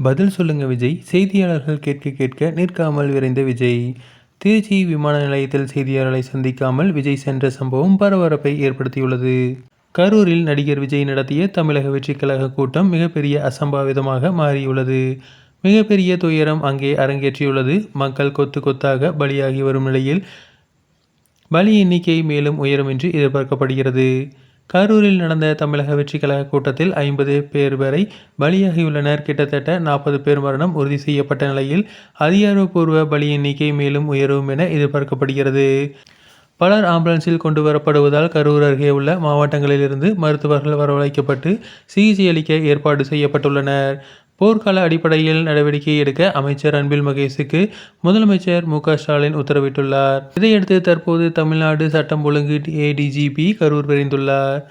பதில் சொல்லுங்க விஜய். செய்தியாளர்கள் கேட்க கேட்க நிற்காமல் விரைந்த விஜய். திருச்சி விமான நிலையத்தில் செய்தியாளர்களை சந்திக்காமல் விஜய் சென்ற சம்பவம் பரபரப்பை ஏற்படுத்தியுள்ளது. கரூரில் நடிகர் விஜய் நடத்திய தமிழக வெற்றிக் கழக கூட்டம் மிகப்பெரிய அசம்பாவிதமாக மாறியுள்ளது. மிகப்பெரிய துயரம் அங்கே அரங்கேற்றியுள்ளது. மக்கள் கொத்து கொத்தாக பலியாகி வரும் நிலையில் பலி எண்ணிக்கை மேலும் உயரும் என்று எதிர்பார்க்கப்படுகிறது. கரூரில் நடந்த தமிழக வெற்றிக் கழக கூட்டத்தில் 50 பேர் வரை பலியாகியுள்ளனர். கிட்டத்தட்ட 40 பேர் மரணம் உறுதி செய்யப்பட்ட நிலையில் அதிகாரப்பூர்வ பலி எண்ணிக்கை மேலும் உயரும் என எதிர்பார்க்கப்படுகிறது. பலர் ஆம்புலன்ஸில் கொண்டு வரப்படுவதால் கரூர் அருகே உள்ள மாவட்டங்களிலிருந்து மருத்துவர்கள் வரவழைக்கப்பட்டு சிகிச்சை அளிக்க ஏற்பாடு செய்யப்பட்டுள்ளனர். போர்க்கால அடிப்படையில் நடவடிக்கை எடுக்க அமைச்சர் அன்பில் மகேஷுக்கு முதலமைச்சர் மு.க. ஸ்டாலின் உத்தரவிட்டுள்ளார். இதையடுத்து தற்போது தமிழ்நாடு சட்டம் ஒழுங்கு ஏடிஜிபி கரூர் விரைந்துள்ளார்.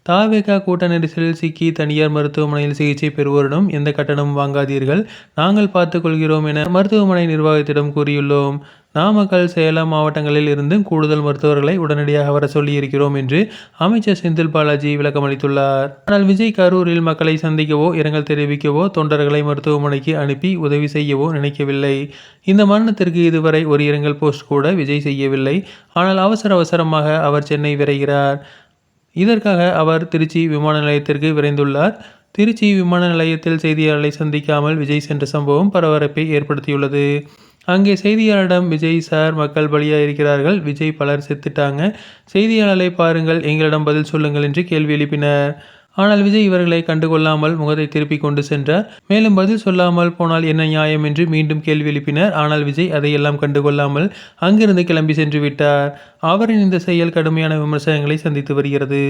த.வே.க. கூட்ட நெரிசலில் சிக்கி தனியார் மருத்துவமனையில் சிகிச்சை பெறுவோரிடம் எந்த கட்டணமும் வாங்காதீர்கள், நாங்கள் பார்த்துக் கொள்கிறோம் என மருத்துவமனை நிர்வாகத்திடம் கூறியுள்ளோம். நாமக்கல், சேலம் மாவட்டங்களில் இருந்து கூடுதல் மருத்துவர்களை உடனடியாக வர சொல்லியிருக்கிறோம் என்று அமைச்சர் செந்தில் பாலாஜி விளக்கமளித்துள்ளார். ஆனால் விஜய் கரூரில் மக்களை சந்திக்கவோ இரங்கல் தெரிவிக்கவோ தொண்டர்களை மருத்துவமனைக்கு அனுப்பி உதவி செய்யவோ நினைக்கவில்லை. இந்த மரணத்திற்கு இதுவரை ஒரு இரங்கல் போஸ்ட் கூட விஜய் செய்யவில்லை. ஆனால் அவசரமாக அவர் சென்னை விரைகிறார். இதற்காக அவர் திருச்சி விமான நிலையத்திற்கு விரைந்துள்ளார். திருச்சி விமான நிலையத்தில் செய்தியாளர்களை சந்திக்காமல் விஜய் சென்ற சம்பவம் பரபரப்பை ஏற்படுத்தியுள்ளது. அங்கே செய்தியாளரிடம் விஜய் சார், மக்கள் பலியாக இருக்கிறார்கள், விஜய் பலர் செத்துட்டாங்க, செய்தியாளர்களை பாருங்கள், எங்களிடம் பதில் சொல்லுங்கள் என்று கேள்வி எழுப்பினர். ஆனால் விஜய் இவர்களை கண்டுகொள்ளாமல் முகத்தை திருப்பி கொண்டு சென்றார். மேலும் பதில் சொல்லாமல் போனால் என்ன நியாயம் என்று மீண்டும் கேள்வி எழுப்பினர். ஆனால் விஜய் அதையெல்லாம் கண்டுகொள்ளாமல் அங்கிருந்து கிளம்பி சென்று விட்டார். அவரின் இந்த செயல் கடுமையான விமர்சனங்களை சந்தித்து வருகிறது.